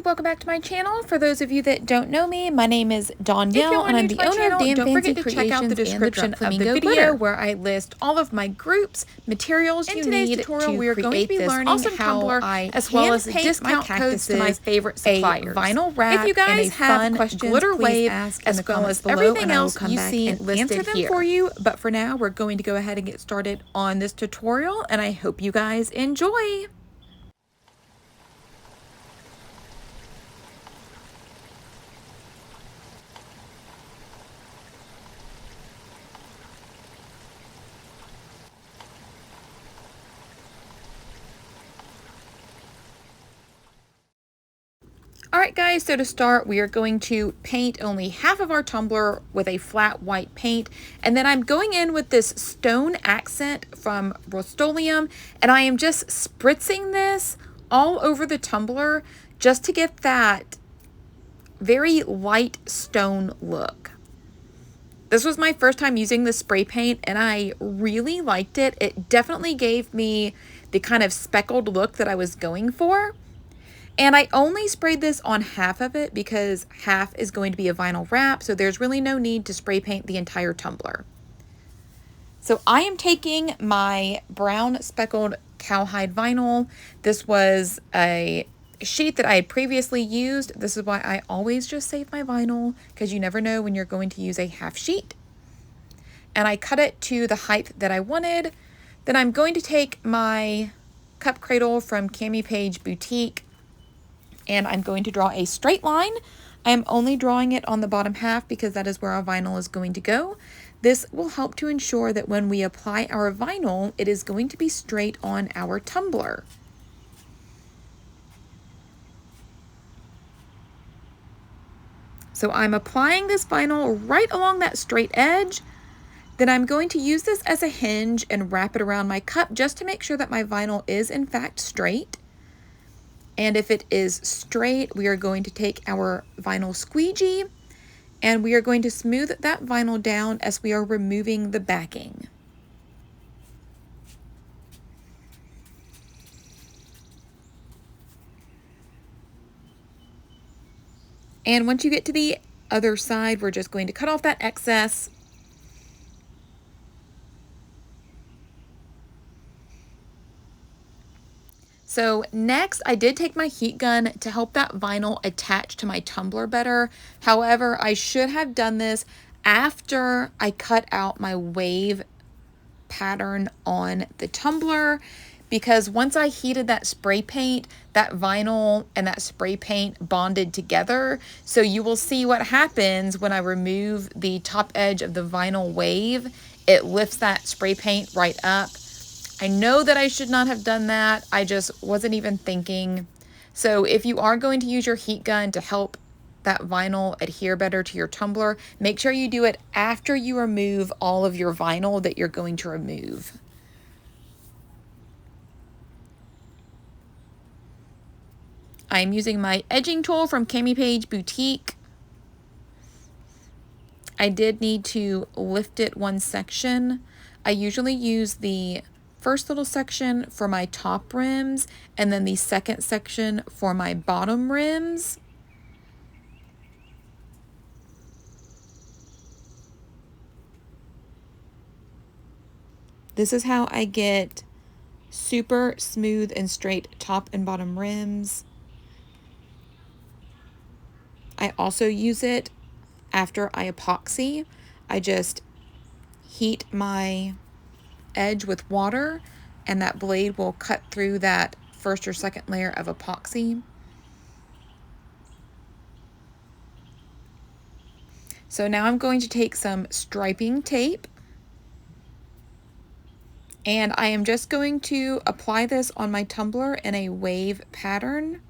Hello, welcome back to my channel. For those of you that don't know me, my name is Danielle and I'm the owner of Dan don't Fancy forget to Creations check out the description and of the video glitter, where I list all of my groups, materials in you today's need tutorial, to we are going to create be this learning awesome how tumbler, I as well as hand-paint discount my codes to my cactuses, favorite a suppliers. vinyl wrap, If you guys and a have fun questions, glitter please wave, ask in as the well comments as below, everything and I will else come you back see and listed answer them here. for you. But for now, we're going to go ahead and get started on this tutorial, and I hope you guys enjoy. Alright guys, so to start we are going to paint only half of our tumbler with a flat white paint, and then I'm going in with this stone accent from Rustoleum, and I am just spritzing this all over the tumbler just to get that very light stone look. This was my first time using the spray paint and I really liked it. It definitely gave me the kind of speckled look that I was going for. And I only sprayed this on half of it because half is going to be a vinyl wrap, so there's really no need to spray paint the entire tumbler. So I am taking my brown speckled cowhide vinyl. This was a sheet that I had previously used. This is why I always just save my vinyl, because you never know when you're going to use a half sheet. And I cut it to the height that I wanted. Then I'm going to take my cup cradle from Cami Page Boutique, and I'm going to draw a straight line. I am only drawing it on the bottom half because that is where our vinyl is going to go. This will help to ensure that when we apply our vinyl, it is going to be straight on our tumbler. So I'm applying this vinyl right along that straight edge. Then I'm going to use this as a hinge and wrap it around my cup just to make sure that my vinyl is in fact straight. And if it is straight, we are going to take our vinyl squeegee and we are going to smooth that vinyl down as we are removing the backing. And once you get to the other side, we're just going to cut off that excess. So next, I did take my heat gun to help that vinyl attach to my tumbler better. However, I should have done this after I cut out my wave pattern on the tumbler, because once I heated that spray paint, that vinyl and that spray paint bonded together. So you will see what happens when I remove the top edge of the vinyl wave. It lifts that spray paint right up. I know that I should not have done that. I just wasn't even thinking. So if you are going to use your heat gun to help that vinyl adhere better to your tumbler, make sure you do it after you remove all of your vinyl that you're going to remove. I'm using my edging tool from Cami Page Boutique. I did need to lift it one section. I usually use the first little section for my top rims and then the second section for my bottom rims. This is how I get super smooth and straight top and bottom rims. I also use it after I epoxy. I just heat my edge with water and that blade will cut through that first or second layer of epoxy. So now I'm going to take some striping tape and I am just going to apply this on my tumbler in a wave pattern.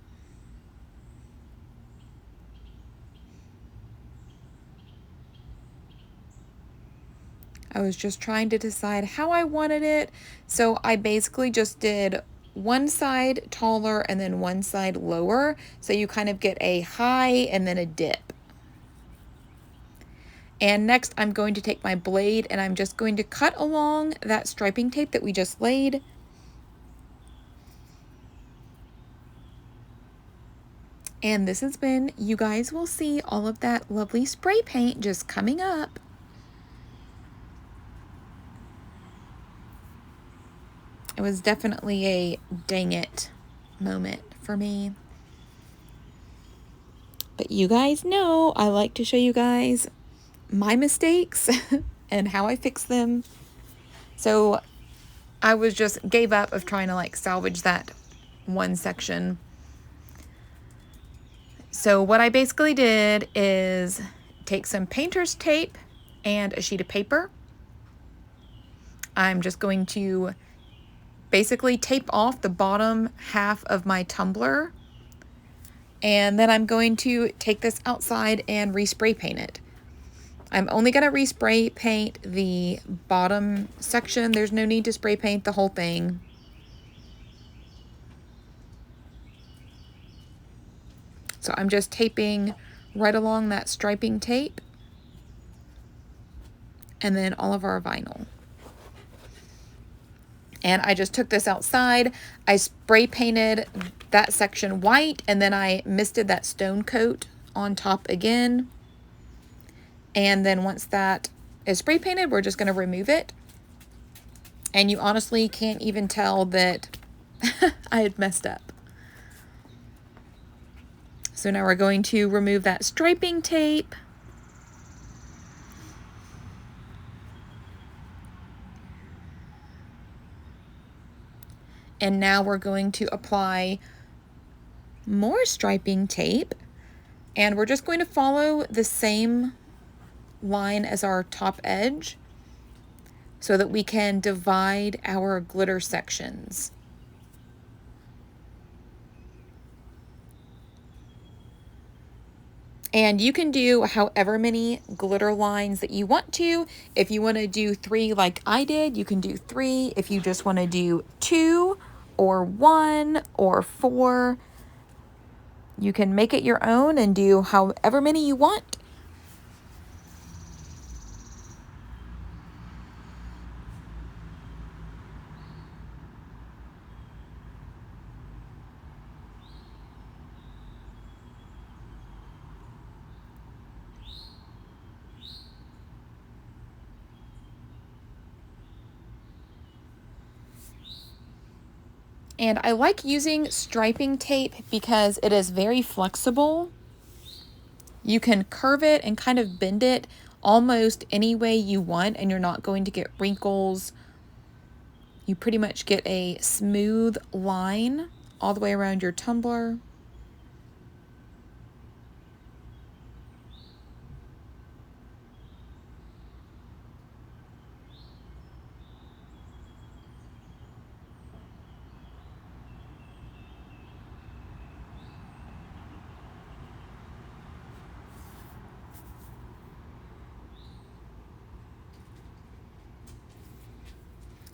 I was just trying to decide how I wanted it, so I basically just did one side taller and then one side lower, so you kind of get a high and then a dip. And next I'm going to take my blade and I'm just going to cut along that striping tape that we just laid. And this has been, you guys will see all of that lovely spray paint just coming up. It was definitely a dang it moment for me. But you guys know I like to show you guys my mistakes and how I fix them. So I was just gave up of trying to like salvage that one section. So what I basically did is take some painter's tape and a sheet of paper. I'm just going to basically tape off the bottom half of my tumbler, and then I'm going to take this outside and respray paint it. I'm only going to respray paint the bottom section. There's no need to spray paint the whole thing. So I'm just taping right along that striping tape, and then all of our vinyl. And I just took this outside, I spray painted that section white, and then I misted that stone coat on top again. And then once that is spray painted, we're just going to remove it. And you honestly can't even tell that I had messed up. So now we're going to remove that striping tape. And now we're going to apply more striping tape. And we're just going to follow the same line as our top edge so that we can divide our glitter sections. And you can do however many glitter lines that you want to. If you want to do 3 like I did, you can do 3. If you just want to do 2 or 1 or 4, you can make it your own and do however many you want. And I like using striping tape because it is very flexible. You can curve it and kind of bend it almost any way you want, and you're not going to get wrinkles. You pretty much get a smooth line all the way around your tumbler.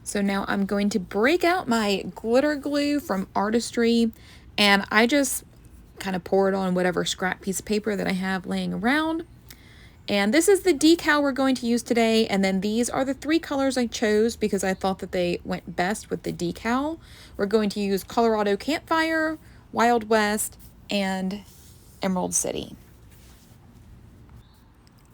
So now I'm going to break out my glitter glue from Artistry, and I just kind of pour it on whatever scrap piece of paper that I have laying around. And this is the decal we're going to use today, and then these are the 3 colors I chose because I thought that they went best with the decal. We're going to use Colorado Campfire, Wild West, and Emerald City.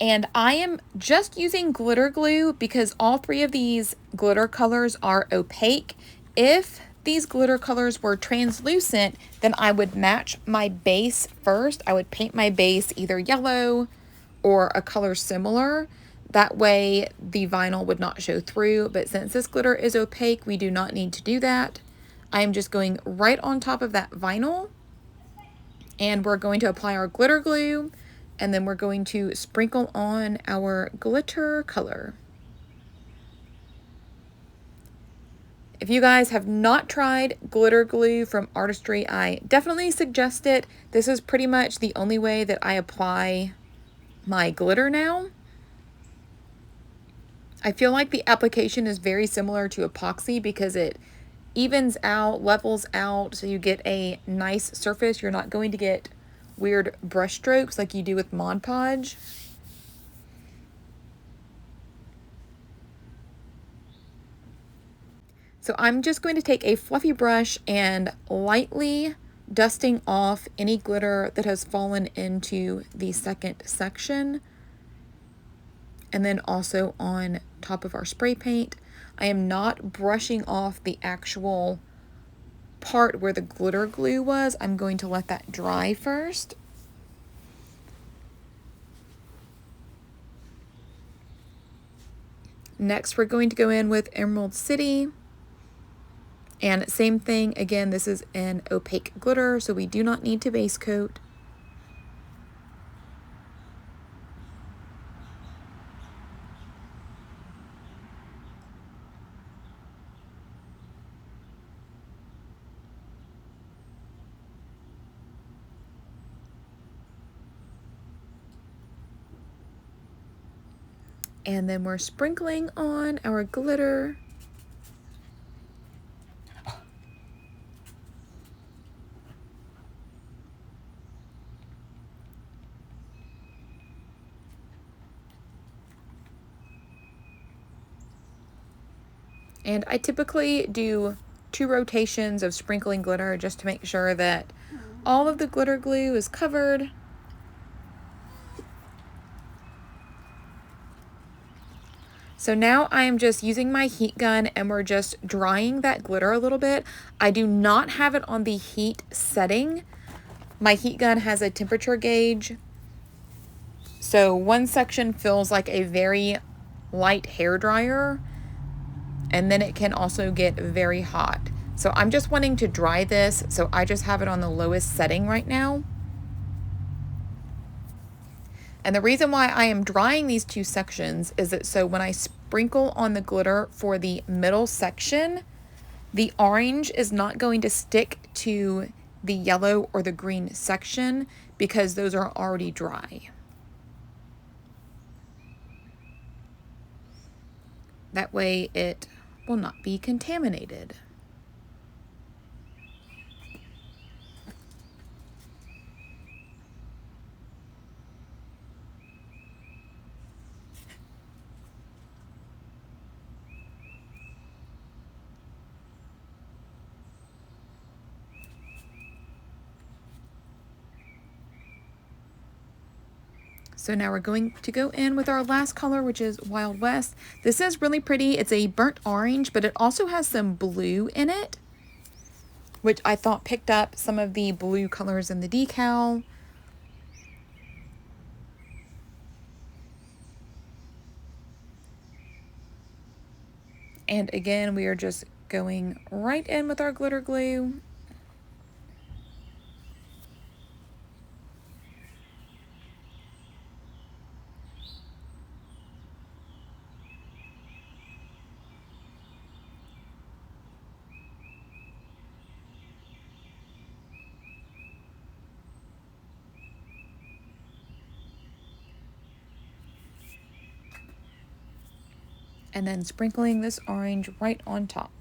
And I am just using glitter glue because all 3 of these glitter colors are opaque. If these glitter colors were translucent, then I would match my base first. I would paint my base either yellow or a color similar. That way the vinyl would not show through. But since this glitter is opaque, we do not need to do that. I am just going right on top of that vinyl, and we're going to apply our glitter glue. And then we're going to sprinkle on our glitter color. If you guys have not tried glitter glue from Artistry, I definitely suggest it. This is pretty much the only way that I apply my glitter now. I feel like the application is very similar to epoxy because it evens out, levels out, so you get a nice surface. You're not going to get weird brush strokes like you do with Mod Podge. So I'm just going to take a fluffy brush and lightly dusting off any glitter that has fallen into the second section, and then also on top of our spray paint. I am not brushing off the actual part where the glitter glue was. I'm going to let that dry first. Next, we're going to go in with Emerald City. And same thing, again, this is an opaque glitter, so we do not need to base coat. And then we're sprinkling on our glitter. And I typically do 2 rotations of sprinkling glitter just to make sure that all of the glitter glue is covered. So now I am just using my heat gun and we're just drying that glitter a little bit. I do not have it on the heat setting. My heat gun has a temperature gauge. So one section feels like a very light hair dryer, and then it can also get very hot. So I'm just wanting to dry this, so I just have it on the lowest setting right now. And the reason why I am drying these 2 sections is that so when I sprinkle on the glitter for the middle section, the orange is not going to stick to the yellow or the green section because those are already dry. That way it will not be contaminated. So now we're going to go in with our last color, which is Wild West. This is really pretty. It's a burnt orange, but it also has some blue in it, which I thought picked up some of the blue colors in the decal. And again, we are just going right in with our glitter glue. And then sprinkling this orange right on top.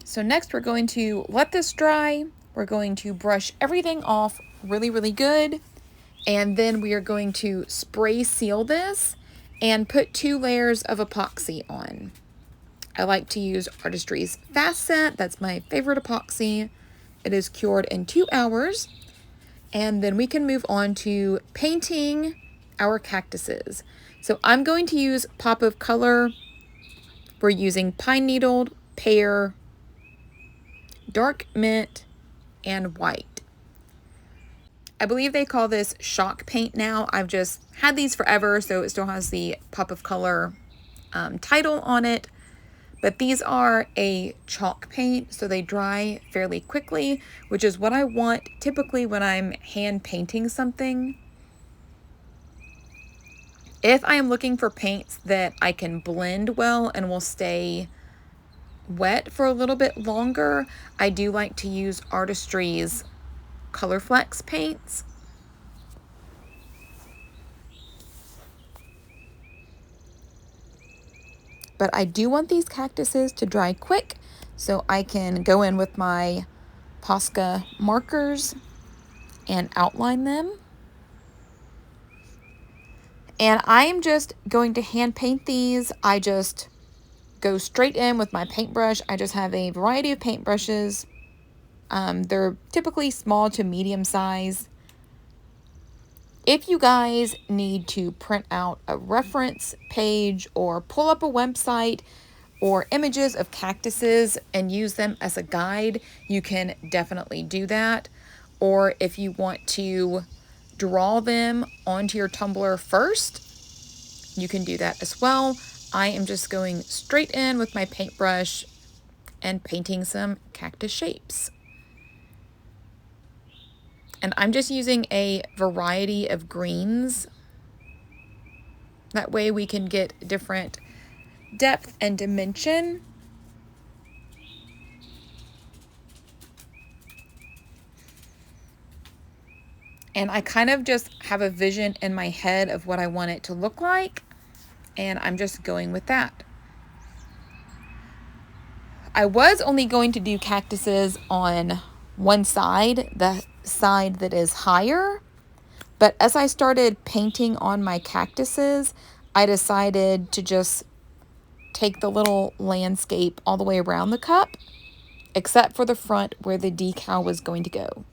So next we're going to let this dry. We're going to brush everything off really, really good. And then we are going to spray seal this and put 2 layers of epoxy on. I like to use Artistry's Fast Set. That's my favorite epoxy. It is cured in 2 hours. And then we can move on to painting our cactuses. So I'm going to use Pop of Color. We're using pine needled, pear, dark mint, and white. I believe they call this shock paint now. I've just had these forever, so it still has the Pop of Color title on it. But these are a chalk paint, so they dry fairly quickly, which is what I want typically when I'm hand painting something. If I am looking for paints that I can blend well and will stay wet for a little bit longer, I do like to use Artistry's ColorFix paints. But I do want these cactuses to dry quick, so I can go in with my Posca markers and outline them. And I am just going to hand paint these. I just go straight in with my paintbrush. I just have a variety of paintbrushes. They're typically small to medium size. If you guys need to print out a reference page or pull up a website or images of cactuses and use them as a guide, you can definitely do that. Or if you want to draw them onto your tumbler first, you can do that as well. I am just going straight in with my paintbrush and painting some cactus shapes. And I'm just using a variety of greens. That way we can get different depth and dimension. And I kind of just have a vision in my head of what I want it to look like. And I'm just going with that. I was only going to do cactuses on one side, the side that is higher. But as I started painting on my cactuses, I decided to just take the little landscape all the way around the cup, except for the front where the decal was going to go.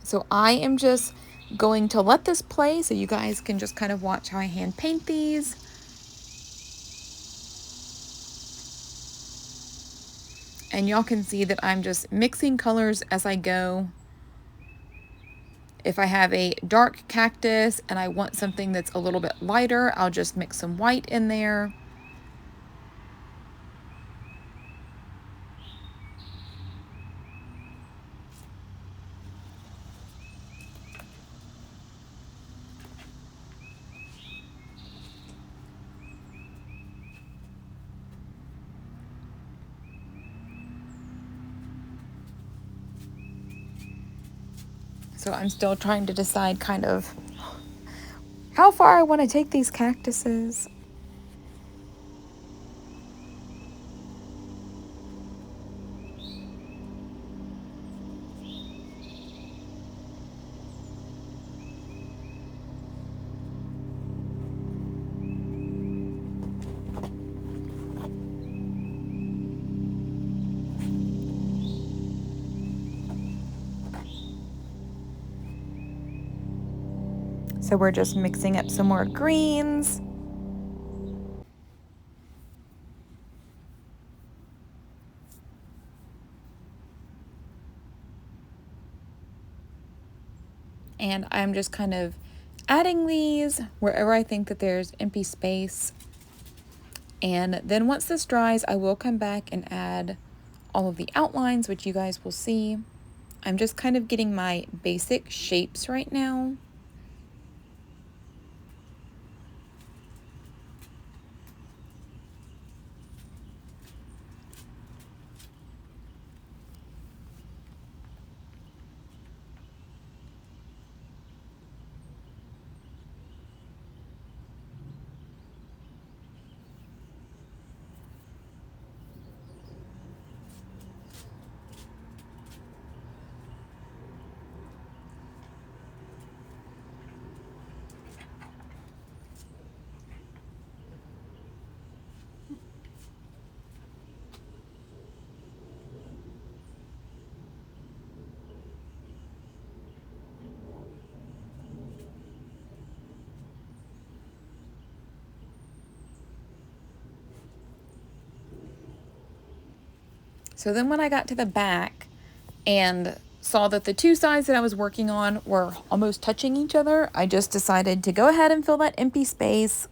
So I am just going to let this play so you guys can just kind of watch how I hand paint these. And y'all can see that I'm just mixing colors as I go. If I have a dark cactus and I want something that's a little bit lighter, I'll just mix some white in there. So I'm still trying to decide kind of how far I want to take these cactuses. So we're just mixing up some more greens. And I'm just kind of adding these wherever I think that there's empty space. And then once this dries, I will come back and add all of the outlines, which you guys will see. I'm just kind of getting my basic shapes right now. So then when I got to the back and saw that the two sides that I was working on were almost touching each other, I just decided to go ahead and fill that empty space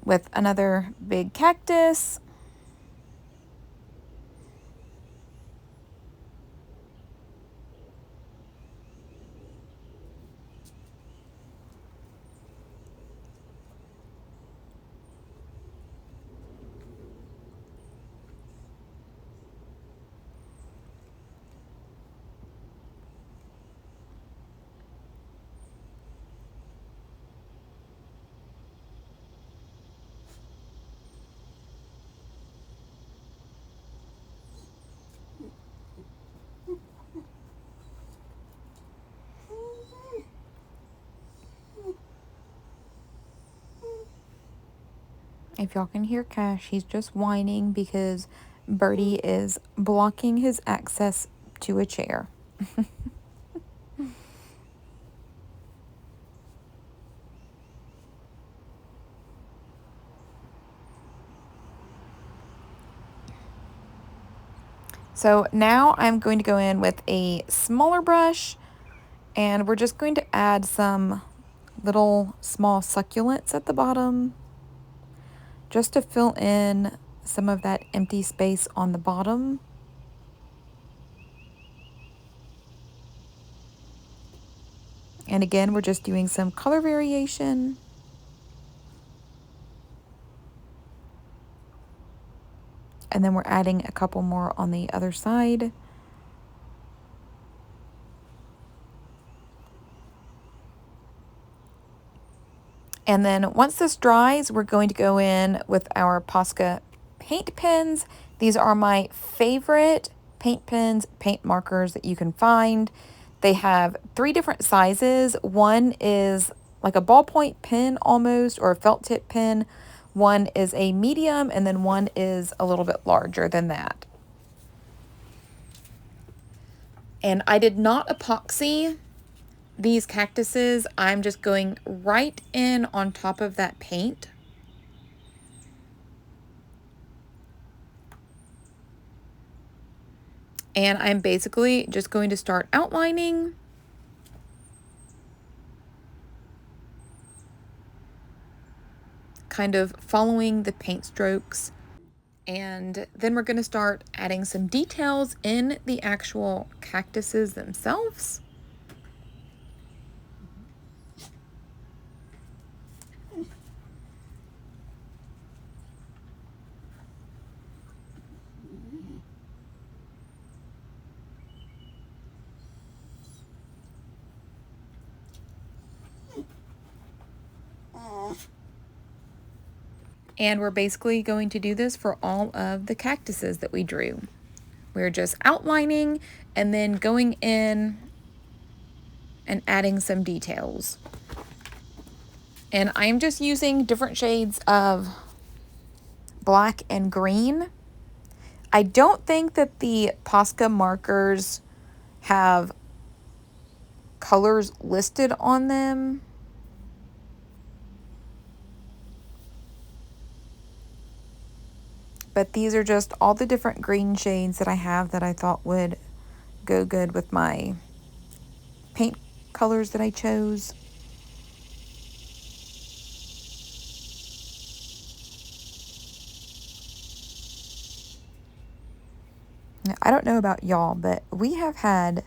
with another big cactus. If y'all can hear Cash, he's just whining because Birdie is blocking his access to a chair. So now I'm going to go in with a smaller brush, and we're just going to add some little small succulents at the bottom just to fill in some of that empty space on the bottom. And again, we're just doing some color variation. And then we're adding a couple more on the other side. And then once this dries, we're going to go in with our Posca paint pens. These are my favorite paint pens, paint markers that you can find. They have 3 different sizes. One is like a ballpoint pen almost, or a felt tip pen. One is a medium, and then one is a little bit larger than that. And I did not epoxy these cactuses. I'm just going right in on top of that paint. And I'm basically just going to start outlining. Kind of following the paint strokes. And then we're going to start adding some details in the actual cactuses themselves. And we're basically going to do this for all of the cactuses that we drew. We're just outlining and then going in and adding some details. And I'm just using different shades of black and green. I don't think that the Posca markers have colors listed on them. But these are just all the different green shades that I have that I thought would go good with my paint colors that I chose. Now, I don't know about y'all, but we have had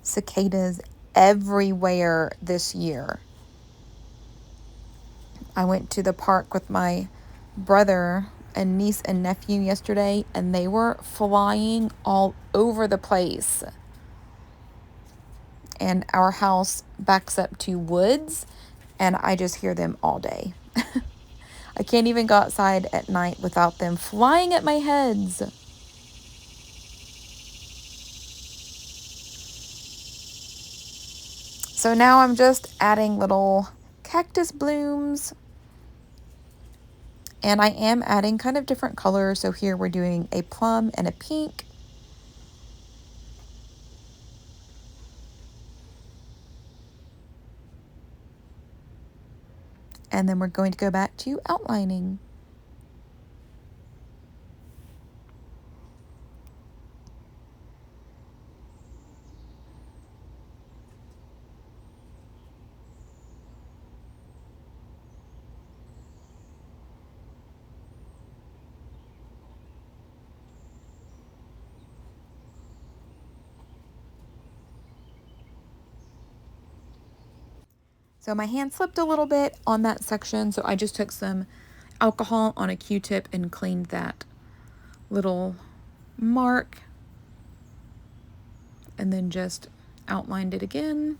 cicadas everywhere this year. I went to the park with my brother and niece and nephew yesterday, and they were flying all over the place. And our house backs up to woods, and I just hear them all day. I can't even go outside at night without them flying at my heads. So now I'm just adding little cactus blooms. And I am adding kind of different colors. So here we're doing a plum and a pink. And then we're going to go back to outlining. So my hand slipped a little bit on that section, so I just took some alcohol on a Q-tip and cleaned that little mark, and then just outlined it again.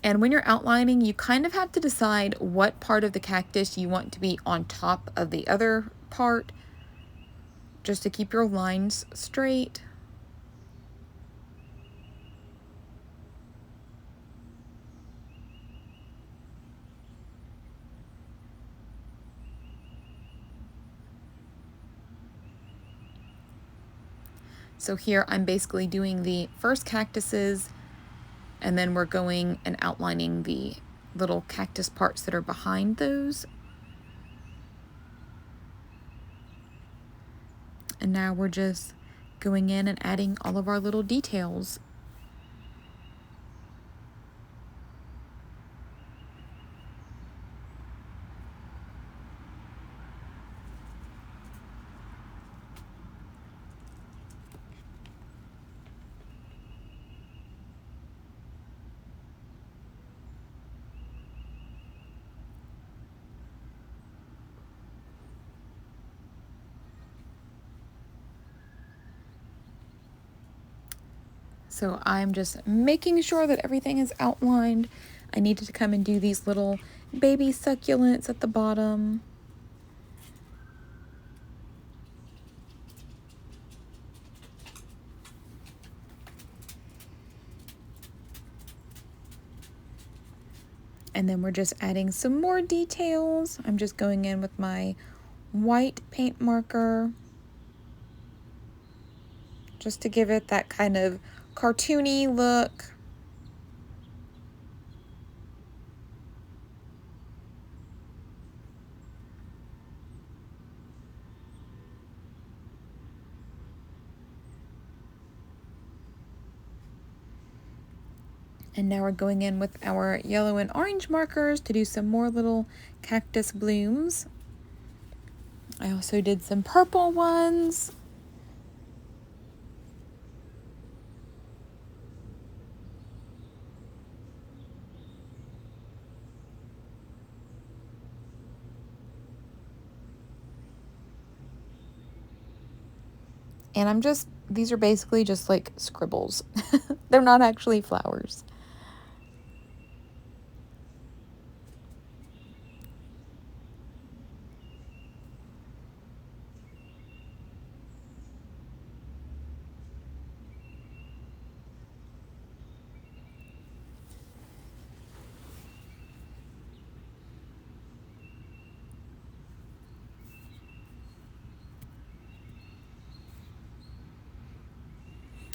And when you're outlining, you kind of have to decide what part of the cactus you want to be on top of the other part, just to keep your lines straight. So here I'm basically doing the first cactuses, and then we're going and outlining the little cactus parts that are behind those. And now we're just going in and adding all of our little details. So I'm just making sure that everything is outlined. I needed to come and do these little baby succulents at the bottom. And then we're just adding some more details. I'm just going in with my white paint marker just to give it that kind of cartoony look. And now we're going in with our yellow and orange markers to do some more little cactus blooms. I also did some purple ones. And these are basically just like scribbles. They're not actually flowers.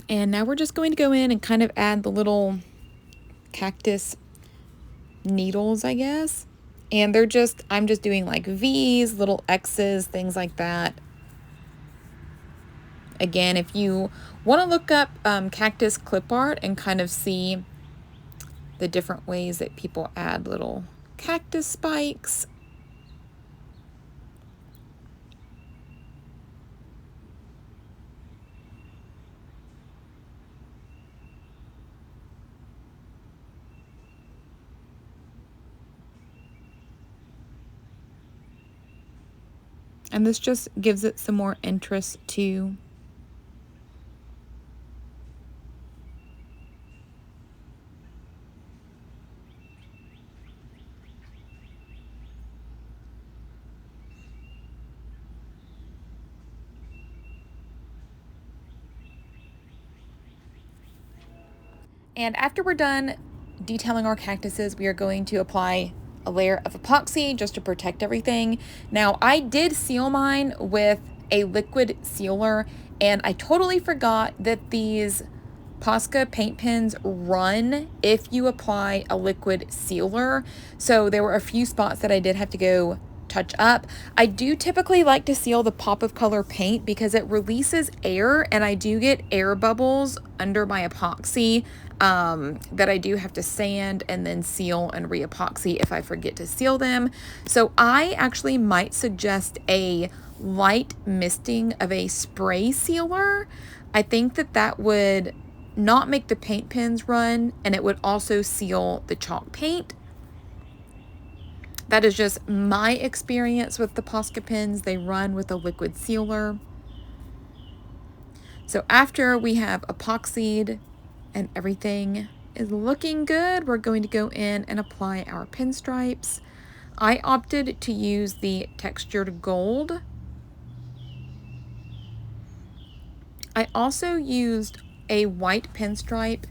And now we're just going to go in and kind of add the little cactus needles, I guess. And I'm just doing like V's, little X's, things like that. Again, if you want to look up cactus clip art and kind of see the different ways that people add little cactus spikes. And this just gives it some more interest too. And after we're done detailing our cactuses, we are going to apply a layer of epoxy just to protect everything. Now, I did seal mine with a liquid sealer, and I totally forgot that these Posca paint pens run if you apply a liquid sealer. So there were a few spots that I did have to go touch up. I do typically like to seal the pop of color paint because it releases air, and I do get air bubbles under my epoxy that I do have to sand and then seal and re-epoxy if I forget to seal them. So I actually might suggest a light misting of a spray sealer. I think that would not make the paint pens run, and it would also seal the chalk paint. That is just my experience with the Posca pens. They run with a liquid sealer. So after we have epoxied and everything is looking good, we're going to go in and apply our pinstripes. I opted to use the textured gold. I also used a white pinstripe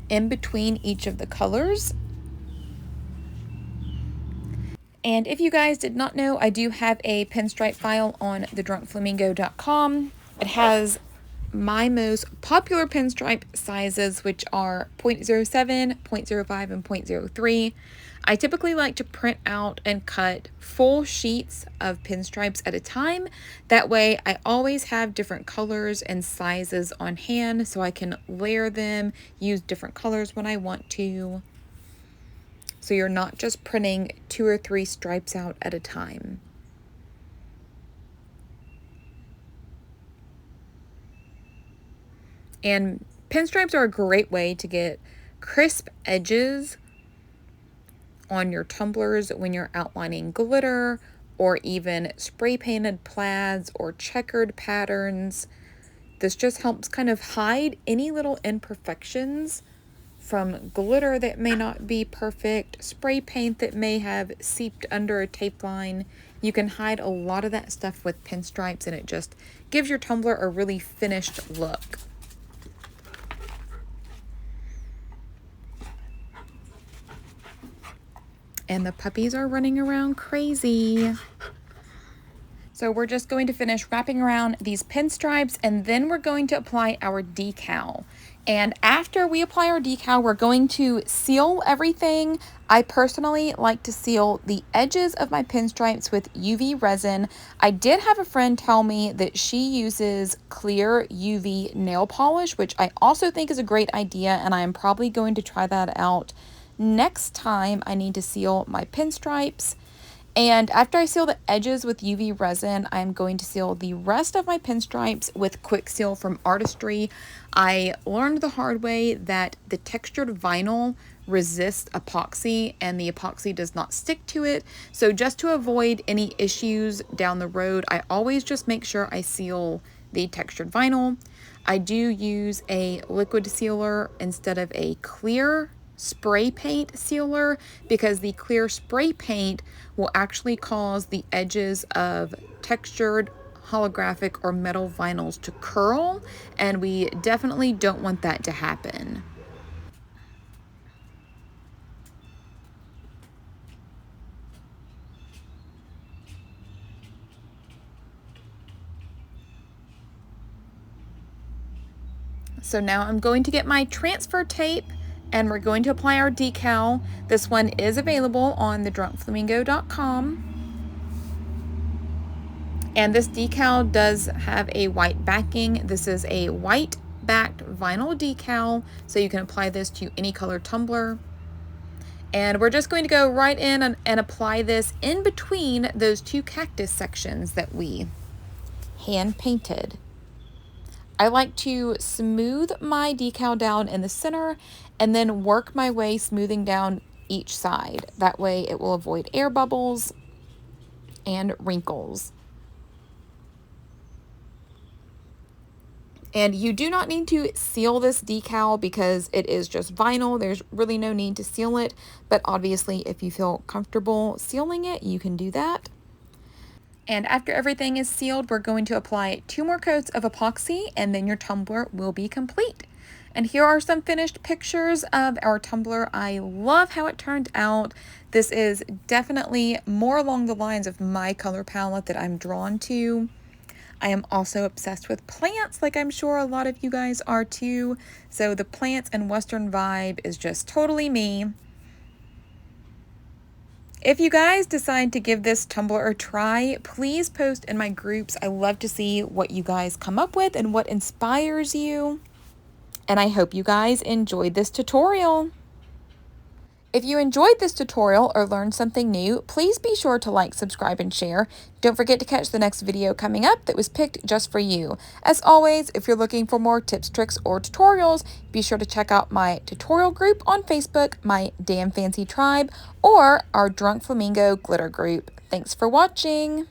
in between each of the colors. And if you guys did not know, I do have a pinstripe file on thedrunkflamingo.com. It has my most popular pinstripe sizes, which are 0.07, 0.05, and 0.03. I typically like to print out and cut full sheets of pinstripes at a time. That way I always have different colors and sizes on hand so I can layer them, use different colors when I want to. So you're not just printing 2 or 3 stripes out at a time. And pinstripes are a great way to get crisp edges on your tumblers when you're outlining glitter or even spray painted plaids or checkered patterns. This just helps kind of hide any little imperfections from glitter that may not be perfect, spray paint that may have seeped under a tape line. You can hide a lot of that stuff with pinstripes and it just gives your tumbler a really finished look. And the puppies are running around crazy. So we're just going to finish wrapping around these pinstripes and then we're going to apply our decal. And after we apply our decal, we're going to seal everything. I personally like to seal the edges of my pinstripes with UV resin. I did have a friend tell me that she uses clear UV nail polish, which I also think is a great idea, and I am probably going to try that out next time I need to seal my pinstripes. And after I seal the edges with UV resin, I'm going to seal the rest of my pinstripes with Quick Seal from Artistry. I learned the hard way that the textured vinyl resists epoxy and the epoxy does not stick to it. So just to avoid any issues down the road, I always just make sure I seal the textured vinyl. I do use a liquid sealer instead of a clear spray paint sealer because the clear spray paint will actually cause the edges of textured holographic or metal vinyls to curl, and we definitely don't want that to happen. So now I'm going to get my transfer tape and we're going to apply our decal. This one is available on thedrunkflamingo.com. And this decal does have a white backing. This is a white backed vinyl decal, so you can apply this to any color tumbler. And we're just going to go right in and apply this in between those 2 cactus sections that we hand painted. I like to smooth my decal down in the center and then work my way smoothing down each side. That way it will avoid air bubbles and wrinkles. And you do not need to seal this decal because it is just vinyl. There's really no need to seal it, but obviously if you feel comfortable sealing it, you can do that. And after everything is sealed, we're going to apply 2 more coats of epoxy and then your tumbler will be complete. And here are some finished pictures of our tumbler. I love how it turned out. This is definitely more along the lines of my color palette that I'm drawn to. I am also obsessed with plants, like I'm sure a lot of you guys are too. So the plants and Western vibe is just totally me. If you guys decide to give this tumbler a try, please post in my groups. I love to see what you guys come up with and what inspires you. And I hope you guys enjoyed this tutorial. If you enjoyed this tutorial or learned something new, please be sure to like, subscribe, and share. Don't forget to catch the next video coming up that was picked just for you. As always, if you're looking for more tips, tricks, or tutorials, be sure to check out my tutorial group on Facebook, my Damn Fancy Tribe, or our Drunk Flamingo Glitter group. Thanks for watching!